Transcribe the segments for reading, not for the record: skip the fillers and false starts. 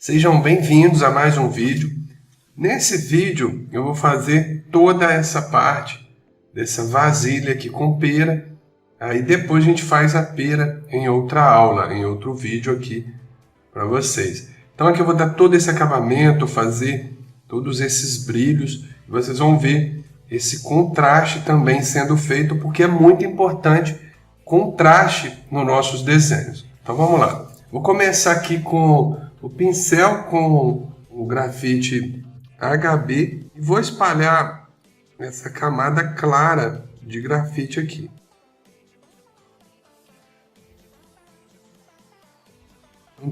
Sejam bem-vindos a mais um vídeo. Nesse vídeo eu vou fazer toda essa parte dessa vasilha aqui com pera. Aí depois a gente faz a pera em outra aula, em outro vídeo aqui para vocês. Então aqui eu vou dar todo esse acabamento, fazer todos esses brilhos. E vocês vão ver esse contraste também sendo feito, porque é muito importante contraste nos nossos desenhos. Então vamos lá. Vou começar aqui com o pincel com o grafite HB e vou espalhar essa camada clara de grafite aqui.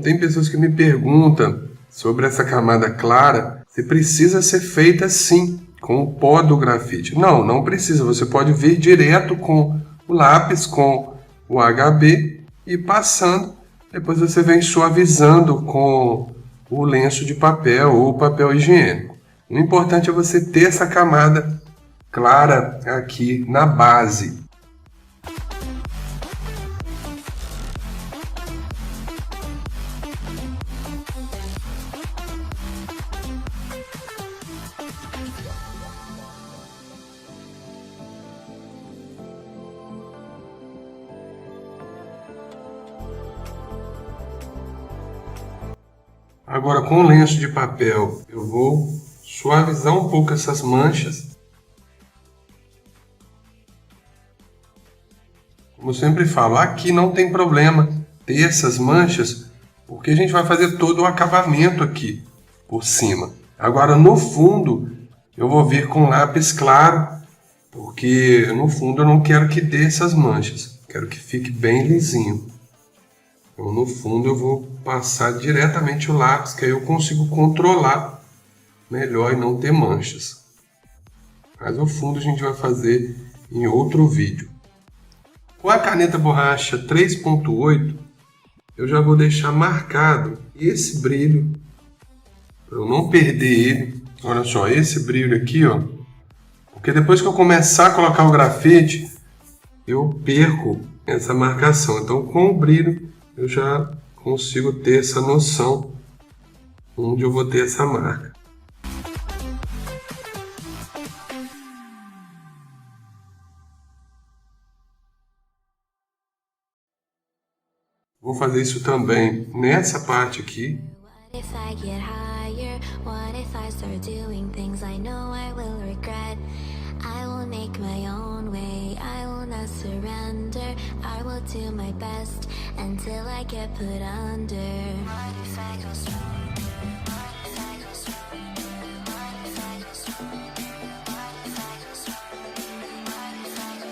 Tem pessoas que me perguntam sobre essa camada clara, se precisa ser feita assim, com o pó do grafite. Não precisa, você pode vir direto com o lápis, com o HB e passando. Depois você vem suavizando com o lenço de papel ou papel higiênico. O importante é você ter essa camada clara aqui na base. Agora, com o lenço de papel, eu vou suavizar um pouco essas manchas. Como eu sempre falo, aqui não tem problema ter essas manchas, porque a gente vai fazer todo o acabamento aqui por cima. Agora, no fundo, eu vou vir com lápis claro, porque no fundo eu não quero que dê essas manchas. Quero que fique bem lisinho. Então, no fundo eu vou passar diretamente o lápis, que aí eu consigo controlar melhor e não ter manchas. Mas o fundo a gente vai fazer em outro vídeo. Com a caneta borracha 3.8, eu já vou deixar marcado esse brilho, para eu não perder ele. Olha só, esse brilho aqui, ó, porque depois que eu começar a colocar o grafite, eu perco essa marcação. Então, com o brilho, eu já consigo ter essa noção onde eu vou ter essa marca. Vou fazer isso também nessa parte aqui. I will make my own way, I will not surrender. I will do my best until I get put under. What if I go stronger? What if I go stronger? What if I go stronger? What if I go stronger? What if I go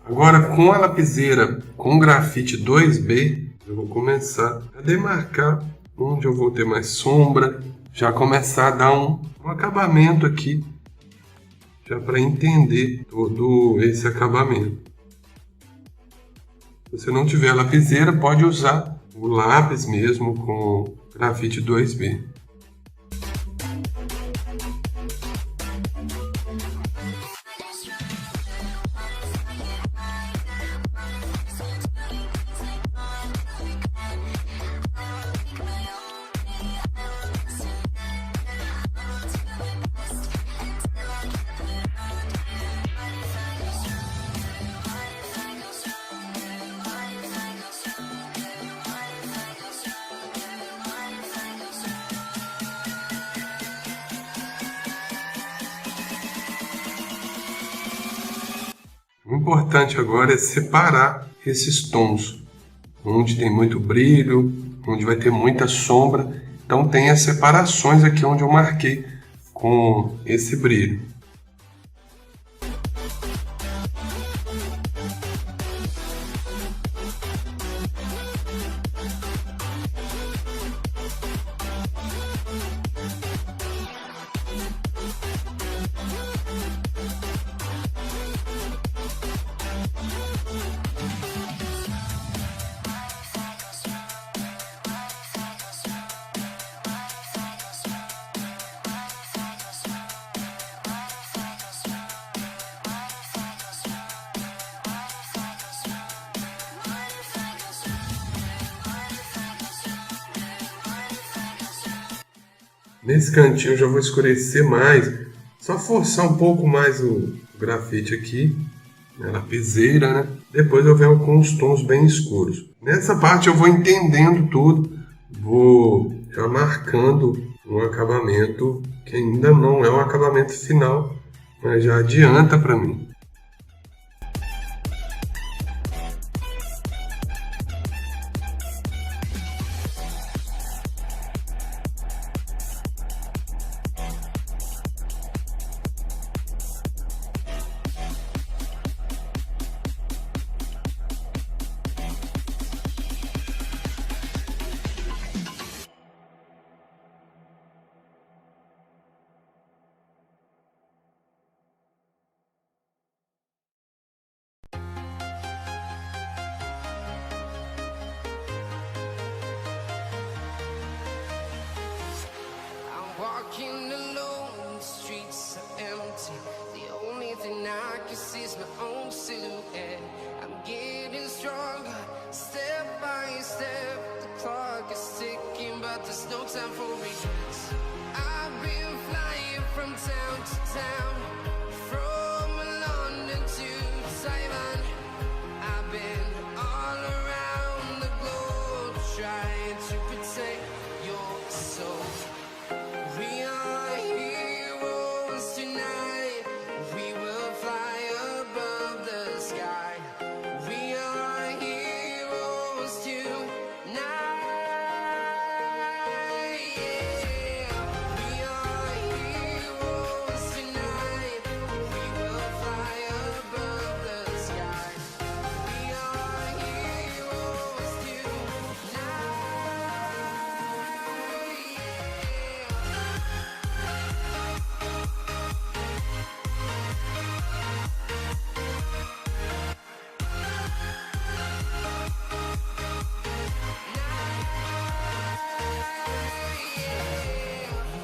Agora, com a lapiseira com grafite 2B, eu vou começar a demarcar onde eu vou ter mais sombra, já começar a dar um acabamento aqui, já para entender todo esse acabamento. Se você não tiver lapiseira, pode usar o lápis mesmo com grafite 2B. O importante agora é separar esses tons, onde tem muito brilho, onde vai ter muita sombra. Então tem as separações aqui onde eu marquei com esse brilho. Nesse cantinho eu já vou escurecer mais, só forçar um pouco mais o grafite aqui, na lapiseira, né? Depois eu venho com os tons bem escuros. Nessa parte eu vou entendendo tudo, vou já marcando um acabamento que ainda não é o acabamento final, mas já adianta para mim. Walking alone, the streets are empty. The only thing I can see is my own silhouette. I'm getting stronger, step by step. The clock is ticking, but there's no time for regrets. I've been flying from town to town, from London to Taiwan. I've been all around the globe, trying to protect your soul. We are heroes tonight. We will fly above the sky. We are heroes tonight. Yeah. We are heroes tonight. We will fly above the sky. We are heroes tonight. Yeah.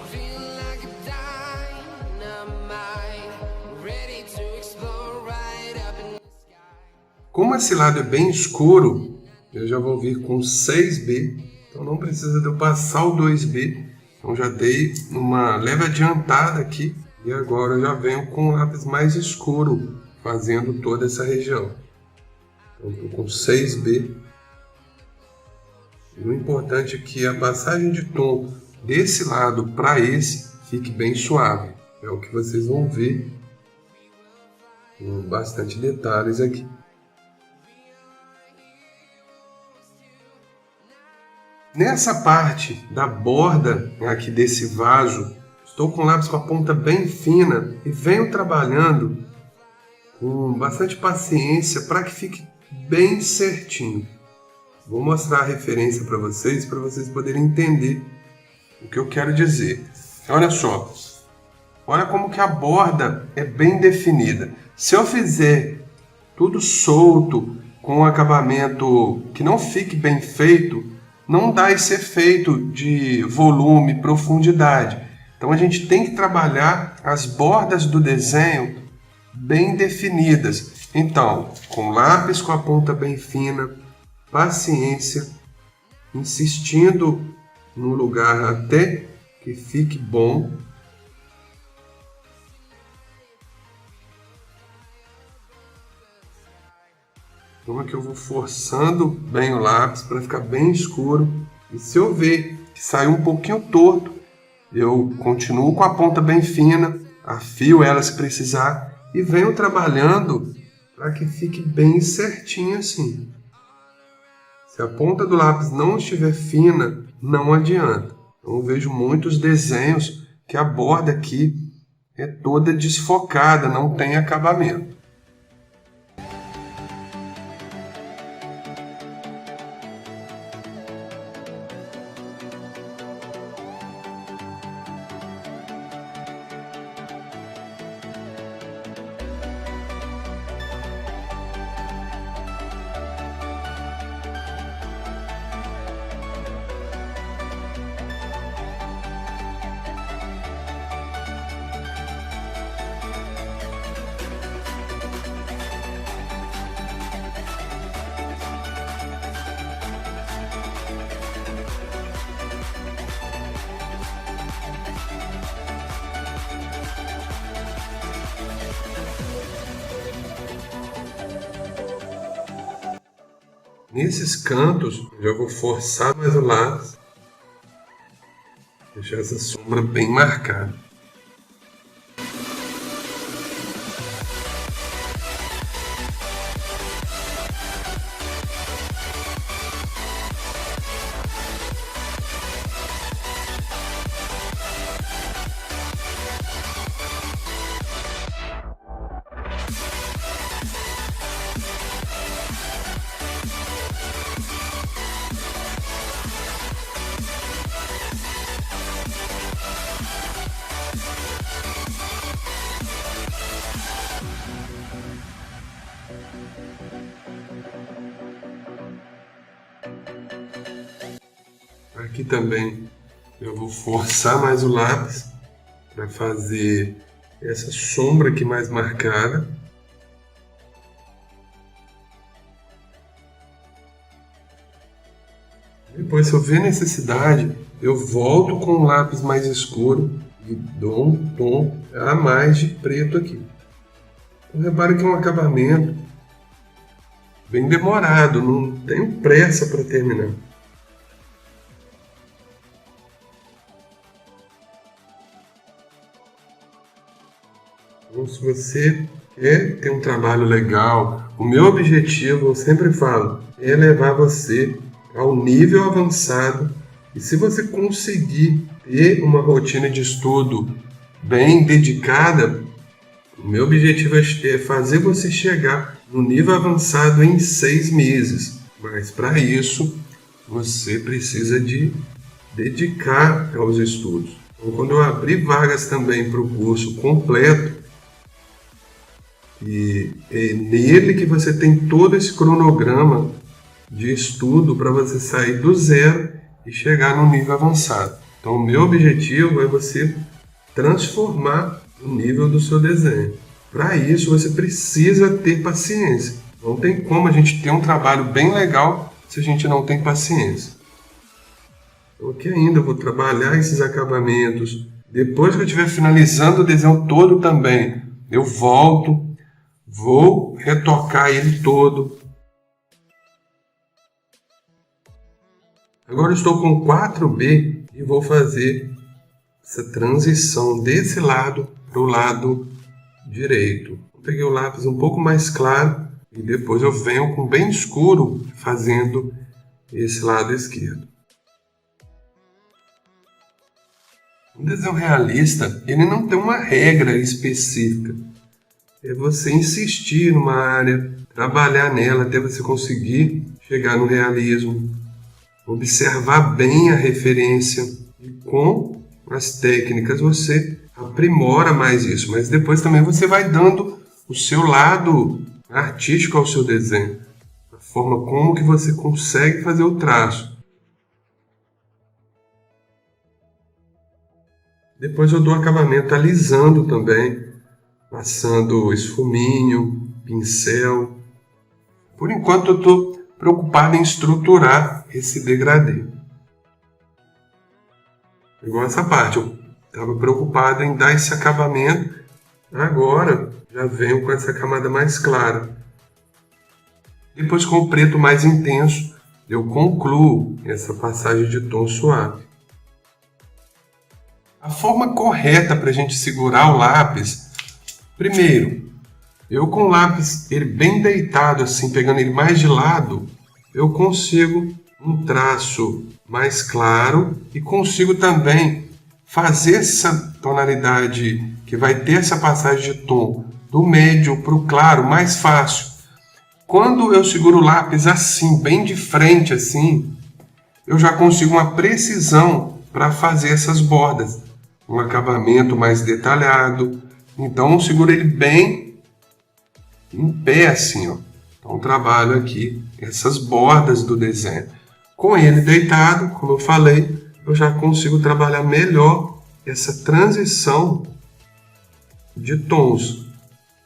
Feel like a dynamite, ready to explode right up in the sky. Como esse lado é bem escuro, eu já vou vir com 6B, então não precisa de eu passar o 2B. Então já dei uma leve adiantada aqui e agora eu já venho com o lápis mais escuro, fazendo toda essa região. Então estou com 6B. E o importante é que a passagem de tom desse lado para esse fique bem suave. É o que vocês vão ver com bastante detalhes aqui. Nessa parte da borda aqui desse vaso, estou com o lápis com a ponta bem fina e venho trabalhando com bastante paciência para que fique bem certinho. Vou mostrar a referência para vocês poderem entender o que eu quero dizer. Olha só, olha como que a borda é bem definida. Se eu fizer tudo solto, com um acabamento que não fique bem feito, não dá esse efeito de volume, profundidade. Então a gente tem que trabalhar as bordas do desenho bem definidas. Então, com lápis com a ponta bem fina, paciência, insistindo no lugar até que fique bom. Então aqui eu vou forçando bem o lápis para ficar bem escuro. E se eu ver que saiu um pouquinho torto, eu continuo com a ponta bem fina, afio ela se precisar e venho trabalhando para que fique bem certinho assim. Se a ponta do lápis não estiver fina, não adianta. Então eu vejo muitos desenhos que a borda aqui é toda desfocada, não tem acabamento. Nesses cantos, eu vou forçar mais o lápis, deixar essa sombra bem marcada. Aqui também eu vou forçar mais o lápis para fazer essa sombra aqui mais marcada. Depois, se eu ver necessidade, eu volto com um lápis mais escuro e dou um tom a mais de preto aqui. Então, repare que é um acabamento bem demorado, não tenho pressa para terminar. Então, se você quer ter um trabalho legal, o meu objetivo, eu sempre falo, é levar você ao nível avançado. E se você conseguir ter uma rotina de estudo bem dedicada, o meu objetivo é fazer você chegar no nível avançado em 6 meses. Mas para isso, você precisa de dedicar aos estudos. Então, quando eu abrir vagas também para o curso completo, e é nele que você tem todo esse cronograma de estudo para você sair do zero e chegar no nível avançado. Então, o meu objetivo é você transformar o nível do seu desenho. Para isso, você precisa ter paciência. Não tem como a gente ter um trabalho bem legal se a gente não tem paciência. Então, aqui ainda eu vou trabalhar esses acabamentos. Depois que eu estiver finalizando o desenho todo também, eu volto, vou retocar ele todo. Agora eu estou com 4B e vou fazer essa transição desse lado para o lado direito. Eu peguei o lápis um pouco mais claro e depois eu venho com bem escuro fazendo esse lado esquerdo. O desenho realista, ele não tem uma regra específica. É você insistir numa área, trabalhar nela até você conseguir chegar no realismo. Observar bem a referência e com as técnicas você aprimora mais isso, mas depois também você vai dando o seu lado artístico ao seu desenho, a forma como que você consegue fazer o traço. Depois eu dou acabamento alisando também, passando esfuminho, pincel. Por enquanto eu estou preocupado em estruturar esse degradê. Igual essa parte, eu estava preocupado em dar esse acabamento, agora já venho com essa camada mais clara. Depois, com o preto mais intenso, eu concluo essa passagem de tom suave. A forma correta para a gente segurar o lápis, primeiro, eu com o lápis ele bem deitado, assim, pegando ele mais de lado, eu consigo um traço mais claro e consigo também fazer essa tonalidade que vai ter essa passagem de tom do médio para o claro mais fácil. Quando eu seguro o lápis assim, bem de frente assim, eu já consigo uma precisão para fazer essas bordas, um acabamento mais detalhado. Então eu seguro ele bem em pé assim, ó. Então trabalho aqui essas bordas do desenho. Com ele deitado, como eu falei, eu já consigo trabalhar melhor essa transição de tons.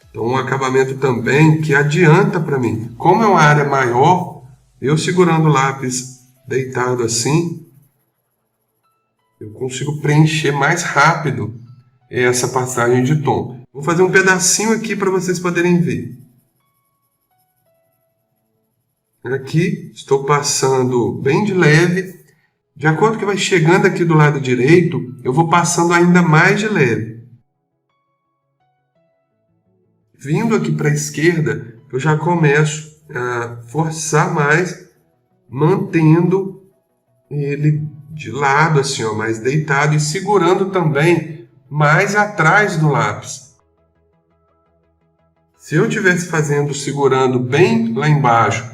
Então um acabamento também que adianta para mim. Como é uma área maior, eu segurando o lápis deitado assim, eu consigo preencher mais rápido essa passagem de tom. Vou fazer um pedacinho aqui para vocês poderem ver. Aqui estou passando bem de leve. De acordo que vai chegando aqui do lado direito, eu vou passando ainda mais de leve. Vindo aqui para a esquerda, eu já começo a forçar mais, mantendo ele de lado, assim, ó, mais deitado, e segurando também mais atrás do lápis. Se eu estivesse segurando bem lá embaixo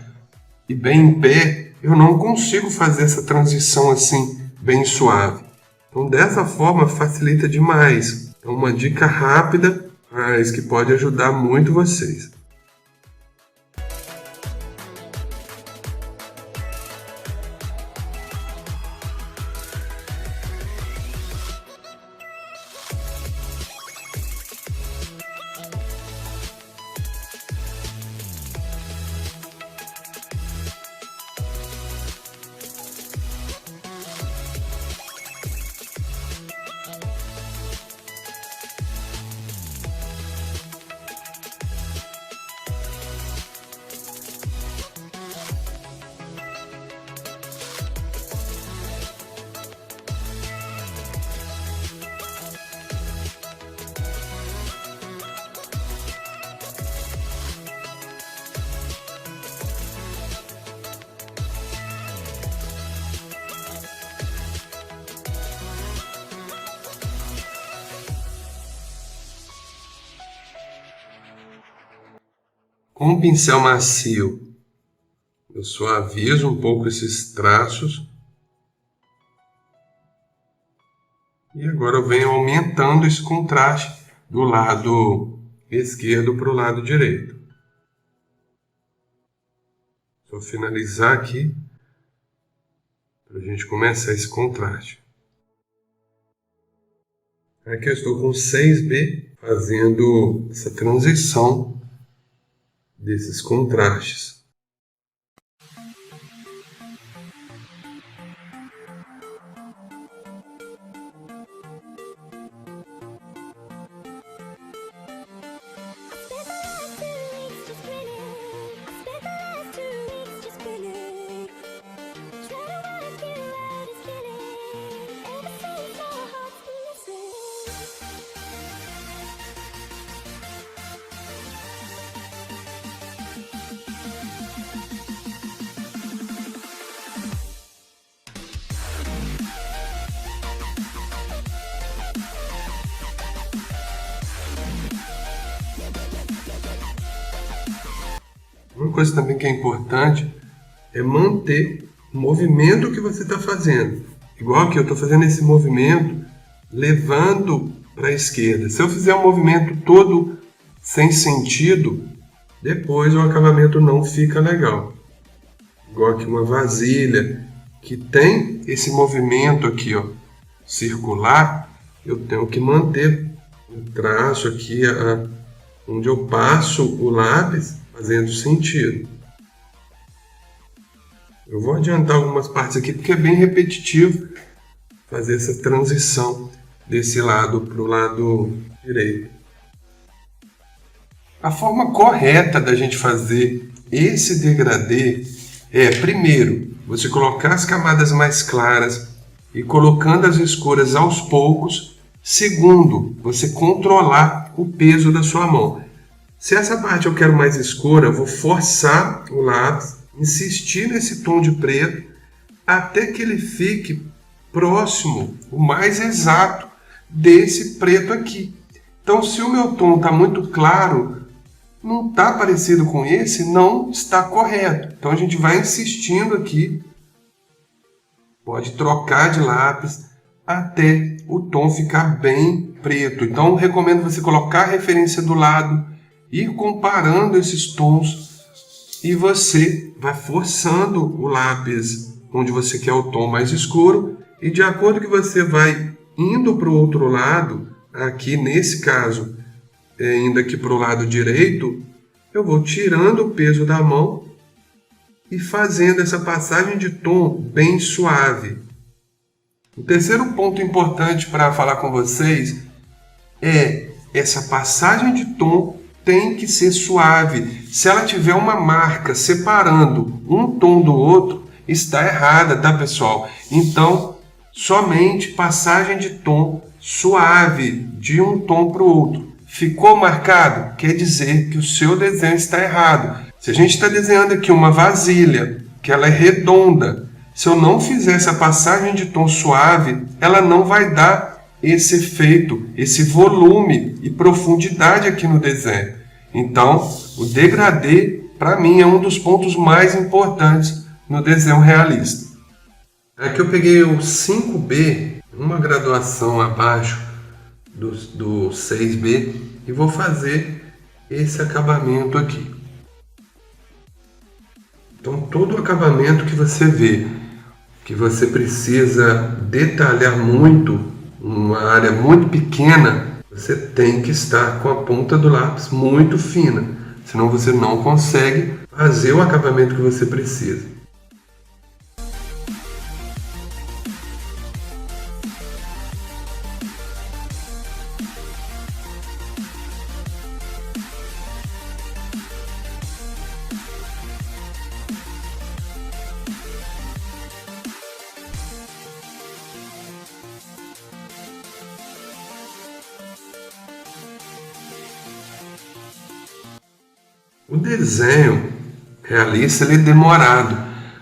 e bem em pé, eu não consigo fazer essa transição assim, bem suave. Então, dessa forma, facilita demais. Então, uma dica rápida, mas que pode ajudar muito vocês. Com um pincel macio, eu suavizo um pouco esses traços. E agora eu venho aumentando esse contraste do lado esquerdo para o lado direito. Vou finalizar aqui para a gente começar esse contraste. Aqui eu estou com 6B fazendo essa transição desses contrastes. Uma coisa também que é importante é manter o movimento que você está fazendo. Igual aqui, eu estou fazendo esse movimento levando para a esquerda. Se eu fizer um movimento todo sem sentido, depois o acabamento não fica legal. Igual aqui uma vasilha que tem esse movimento aqui, ó, circular, eu tenho que manter o traço aqui, onde eu passo o lápis, fazendo sentido. Eu vou adiantar algumas partes aqui porque é bem repetitivo fazer essa transição desse lado para o lado direito. A forma correta da gente fazer esse degradê é, primeiro, você colocar as camadas mais claras e colocando as escuras aos poucos. Segundo, você controlar o peso da sua mão. Se essa parte eu quero mais escura, eu vou forçar o lápis, insistir nesse tom de preto, até que ele fique próximo, o mais exato, desse preto aqui. Então, se o meu tom está muito claro, não está parecido com esse, não está correto. Então, a gente vai insistindo aqui, pode trocar de lápis, até o tom ficar bem preto. Então, recomendo você colocar a referência do lado, ir comparando esses tons e você vai forçando o lápis onde você quer o tom mais escuro e de acordo que você vai indo para o outro lado, aqui nesse caso, indo aqui para o lado direito, eu vou tirando o peso da mão e fazendo essa passagem de tom bem suave. O terceiro ponto importante para falar com vocês é essa passagem de tom tem que ser suave. Se ela tiver uma marca separando um tom do outro, está errada, tá, pessoal? Então, somente passagem de tom suave de um tom para o outro. Ficou marcado? Quer dizer que o seu desenho está errado. Se a gente está desenhando aqui uma vasilha, que ela é redonda, se eu não fizer essa passagem de tom suave, ela não vai dar esse efeito, esse volume e profundidade aqui no desenho. Então, o degradê, para mim, é um dos pontos mais importantes no desenho realista. Aqui eu peguei o 5B, uma graduação abaixo do 6B, e vou fazer esse acabamento aqui. Então, todo o acabamento que você vê, que você precisa detalhar muito, uma área muito pequena, você tem que estar com a ponta do lápis muito fina, senão você não consegue fazer o acabamento que você precisa. O desenho realista ele é demorado,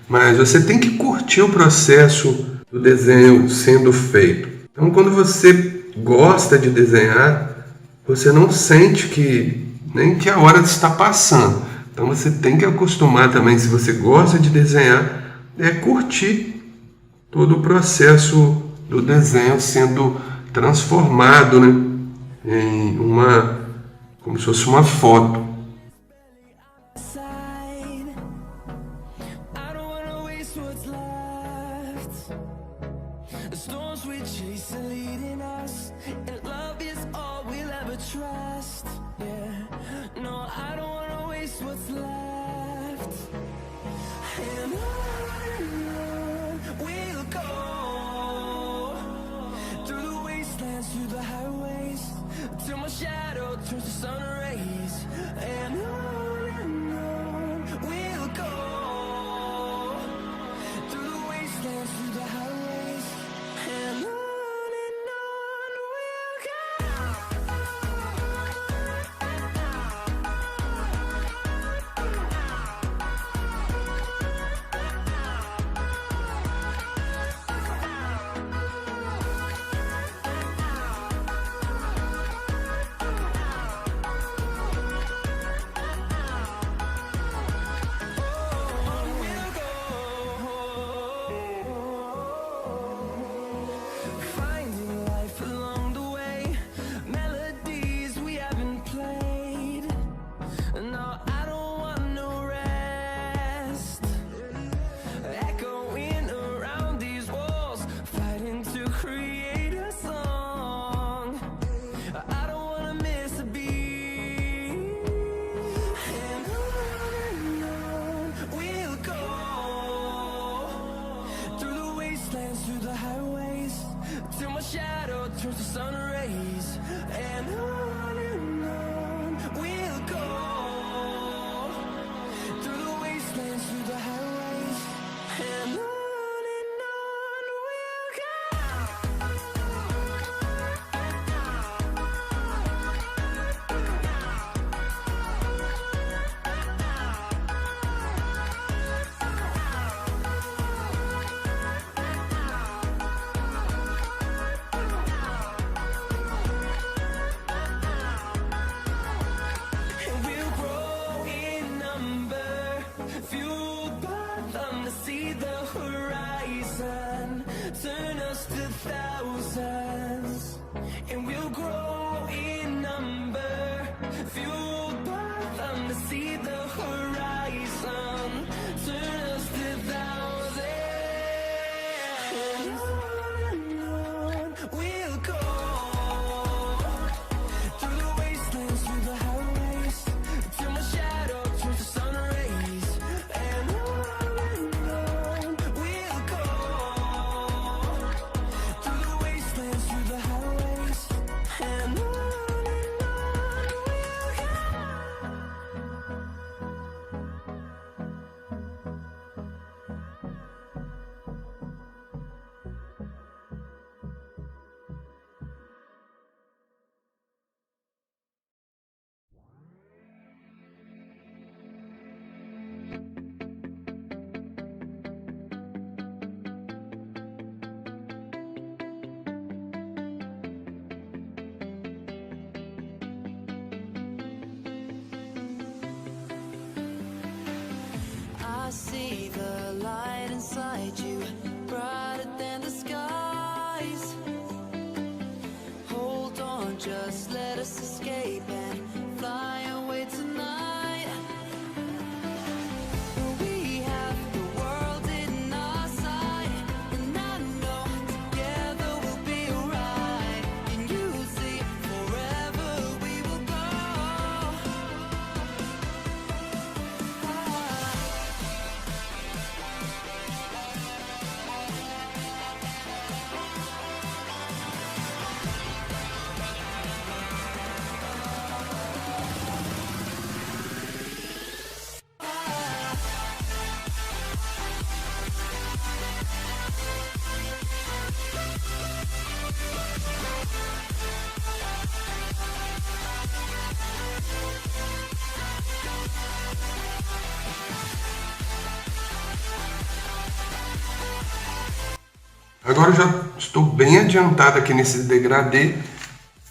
mas você tem que curtir o processo do desenho sendo feito. Então, quando você gosta de desenhar, você não sente nem que a hora está passando. Então, você tem que acostumar também, se você gosta de desenhar, curtir todo o processo do desenho sendo transformado, né, em como se fosse uma foto. The storms we chase are leading us, and love is all we'll ever trust. Yeah, no, I don't wanna waste what's left. And on we'll go, through the wastelands, through the highways, till my shadow turns to sun rays. And on we'll go, through the wastelands, through the highways. And on we'll go. Finding life along the way, melodies we haven't played. No, I don't want no rest. Echoing around these walls, fighting to create a song. I don't wanna miss a beat. And on we'll go, through the wastelands, through the highways, till my shadow turns to sun rays. And on we'll go, through the wastelands, through the highways. And on we'll go. And we'll see the light inside you, brighter than the skies. Hold on, just let us escape and fly away tonight. We have the world in our sight, and I know together we'll be alright. Can you see forever we will go? Agora eu já estou bem adiantado aqui nesse degradê.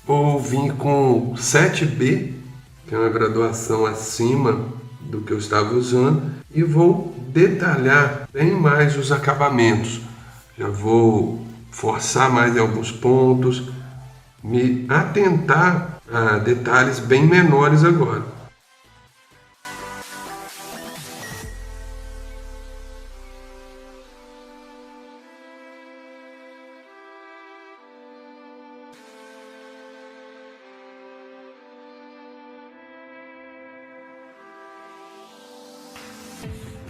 Vou vir com 7B, que é uma graduação acima do que eu estava usando, e vou detalhar bem mais os acabamentos. Já vou forçar mais em alguns pontos, me atentar a detalhes bem menores agora.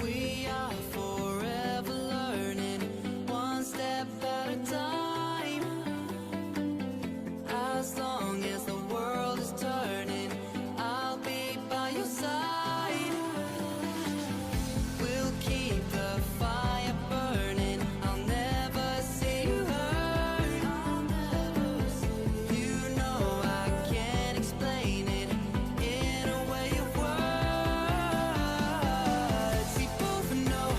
We are forever learning, one step at a time. As long as the world is turning, I'll be by your side. We'll keep the fire burning, I'll never see you hurt. You know I can't explain it in a way of words. We both know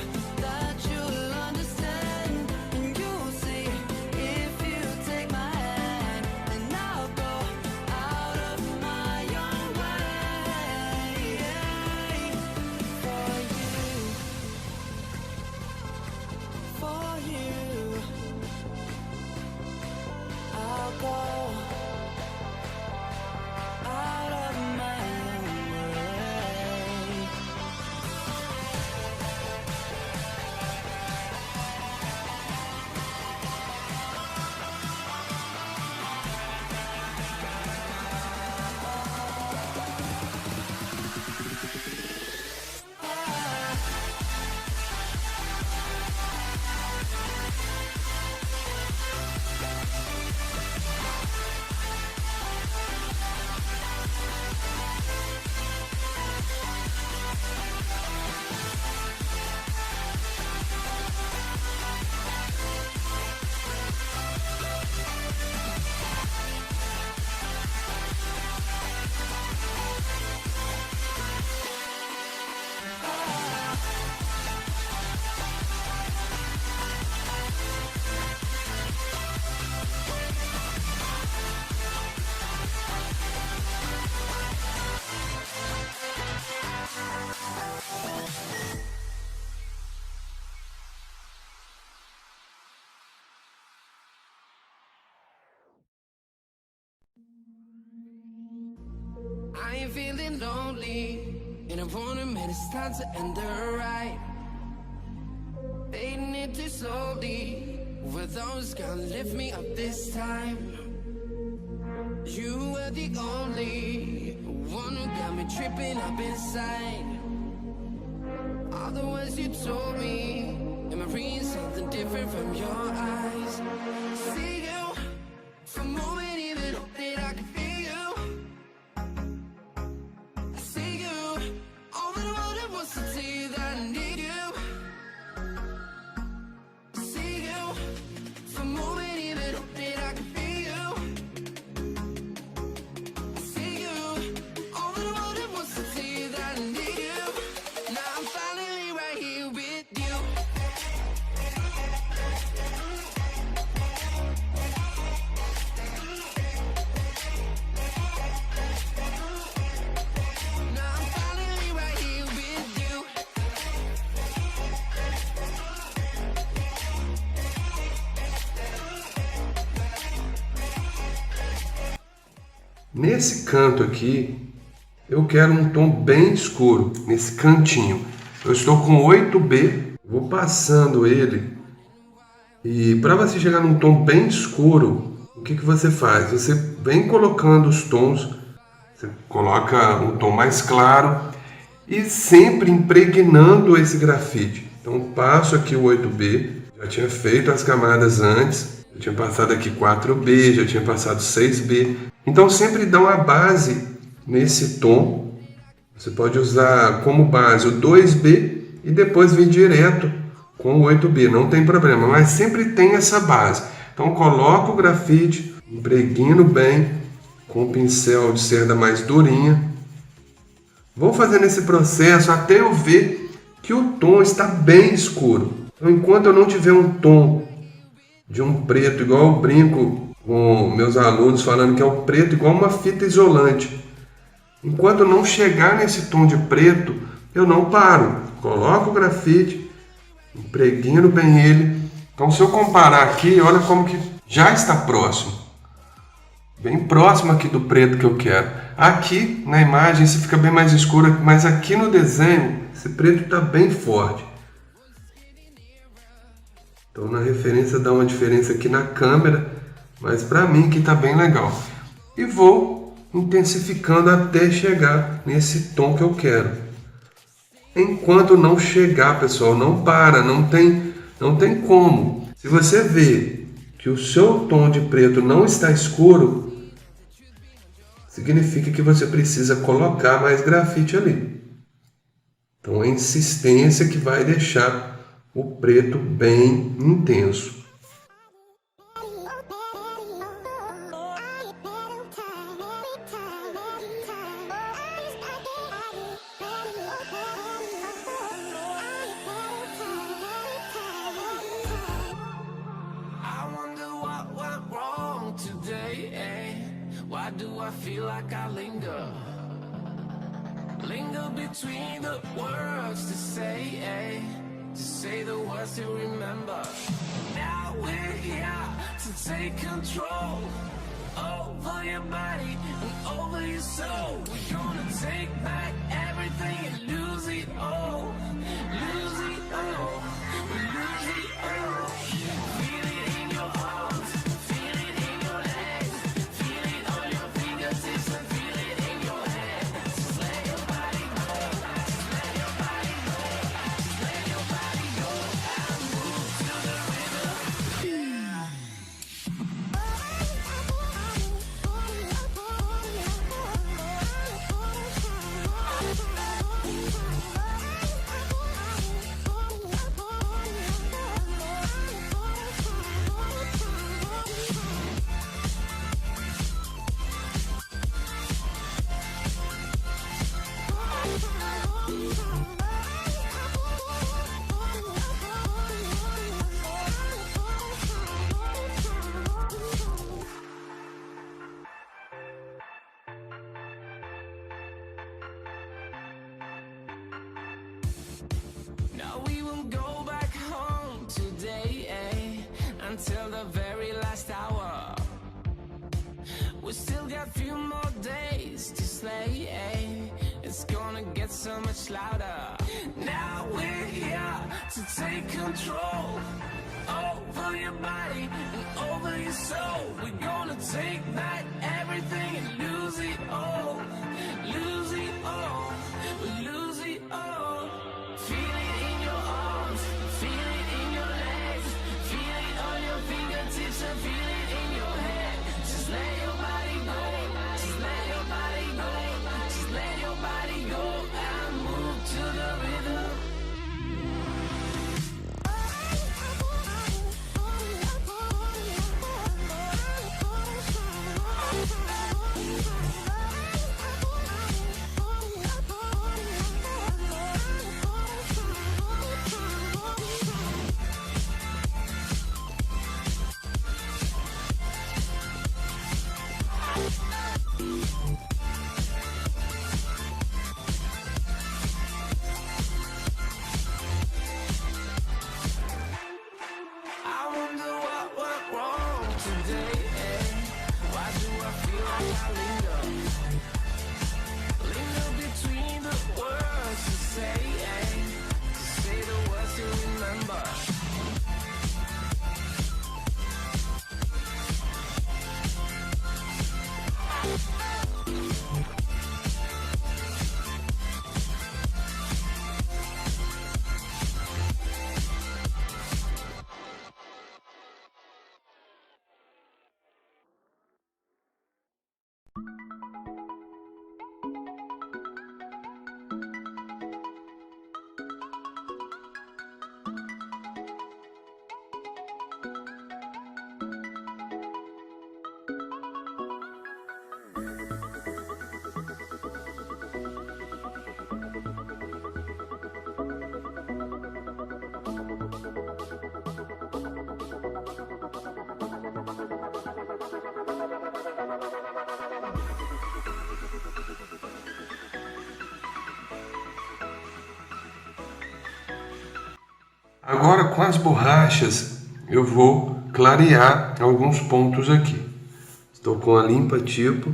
that you'll understand, and you'll see if you take my hand, and I'll go out of my own way for you. I'll go out of my own way. I ain't feeling lonely, and I wanna admit it's time to end the ride. Fading it too slowly, were those gonna lift me up this time? You were the only one who got me tripping up inside. All the words you told me, am I reading something different from your eyes? See you for a moment, even that I can feel you. I see you, all that I wanted was to tell you that I need you. I see you for a moment, even that I can feel you. I see you, all that I wanted was to tell you that I need you. Now I'm finally right here with you. Nesse canto aqui, eu quero um tom bem escuro, nesse cantinho. Eu estou com 8B, vou passando ele. E para você chegar num tom bem escuro, o que você faz? Você vem colocando os tons, você coloca um tom mais claro e sempre impregnando esse grafite. Então passo aqui o 8B, já tinha feito as camadas antes, já tinha passado aqui 4B, já tinha passado 6B. Então sempre dá uma base nesse tom. Você pode usar como base o 2B e depois vir direto com o 8B, não tem problema, mas sempre tem essa base. Então coloco o grafite, impregno bem com o pincel de cerda mais durinha. Vou fazendo esse processo até eu ver que o tom está bem escuro. Então, enquanto eu não tiver um tom de um preto, igual eu brinco com meus alunos falando que é o preto igual uma fita isolante. Enquanto eu não chegar nesse tom de preto, eu não paro. Coloco o grafite, impregno bem ele. Então, se eu comparar aqui, olha como que já está próximo. Bem próximo aqui do preto que eu quero. Aqui na imagem isso fica bem mais escuro, mas aqui no desenho esse preto está bem forte. Então na referência dá uma diferença aqui na câmera, mas para mim aqui está bem legal. E vou intensificando até chegar nesse tom que eu quero. Enquanto não chegar, pessoal, não para, não tem como. Se você vê que o seu tom de preto não está escuro, significa que você precisa colocar mais grafite ali. Então é a insistência que vai deixar o preto bem intenso. Why do I feel like I linger? Linger between the words to say the words to remember. Now we're here to take control over your body and over your soul. We're gonna take back everything and lose it all. Lose it all. Lose it all. Feel it in your arms. Feel it in your legs. Feel it on your fingertips and feel it in your head. Just let your body go. Just let your body go. Just let your body go and move to the rhythm. Now we won't go back home today, until the very last hour. We still got few more days to slay, it's gonna get so much louder. Now we're here to take control over your body and over your soul. We're gonna take back everything and lose it all. Lose it all. Lose it all. Feel it in your arms, feel it in your legs, feel it on your fingertips and feel it in your head. Just let your body go, just let your body go, just let your body go and move to the rhythm. I wonder what went wrong today, Why do I feel like I linger? Linger between the words to say the words to remember. Agora, com as borrachas, eu vou clarear alguns pontos aqui. Estou com a limpa tipo.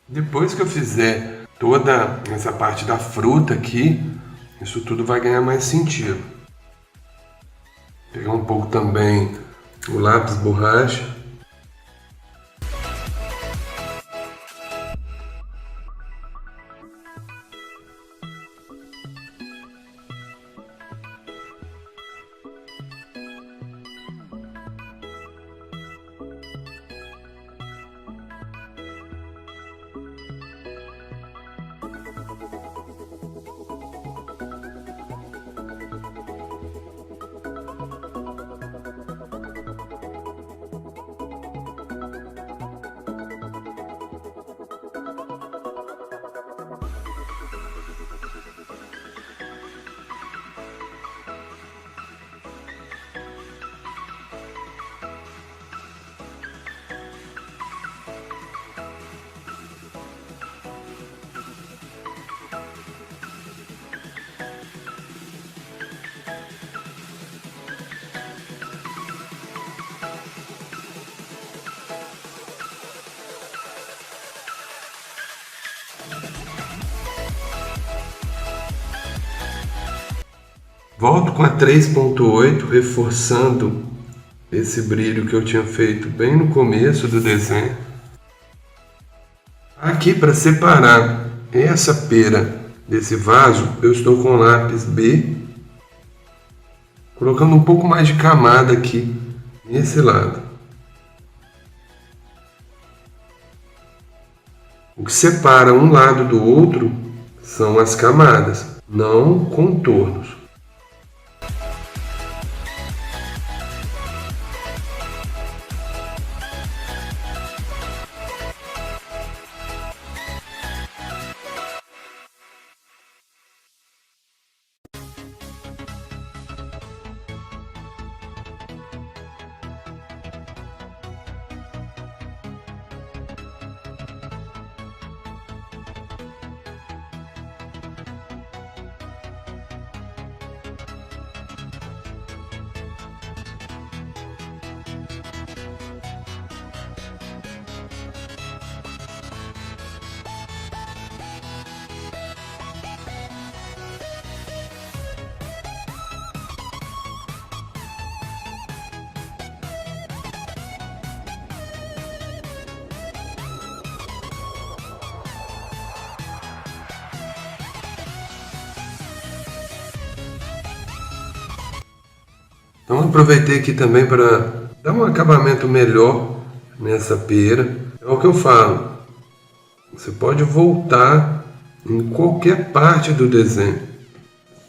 Depois que eu fizer toda essa parte da fruta aqui, isso tudo vai ganhar mais sentido. Pegar um pouco também o lápis borracha. Volto com a 3.8, reforçando esse brilho que eu tinha feito bem no começo do desenho. Aqui, para separar essa pera desse vaso, eu estou com o lápis B, colocando um pouco mais de camada aqui nesse lado. O que separa um lado do outro são as camadas, não contornos. Então aproveitei aqui também para dar um acabamento melhor nessa pera. É o que eu falo, você pode voltar em qualquer parte do desenho.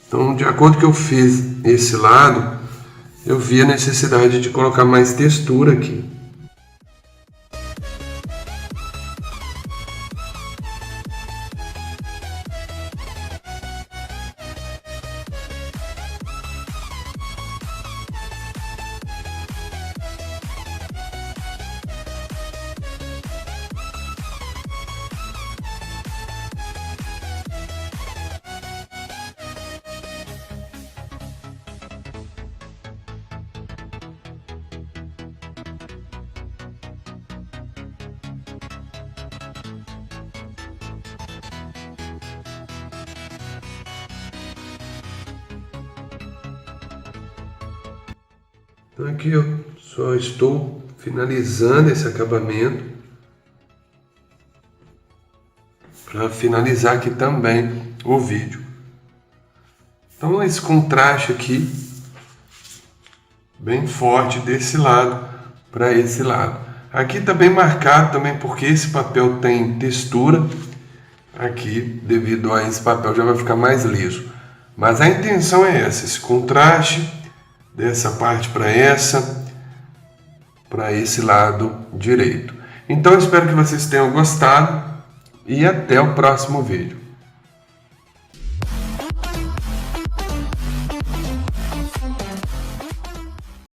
Então, de acordo com que eu fiz esse lado, eu vi a necessidade de colocar mais textura aqui. Então aqui eu só estou finalizando esse acabamento para finalizar aqui também o vídeo. Então esse contraste aqui bem forte desse lado para esse lado. Aqui está bem marcado também porque esse papel tem textura. Aqui, devido a esse papel, já vai ficar mais liso. Mas a intenção é essa, esse contraste dessa parte para esse lado direito. Então eu espero que vocês tenham gostado e até o próximo vídeo.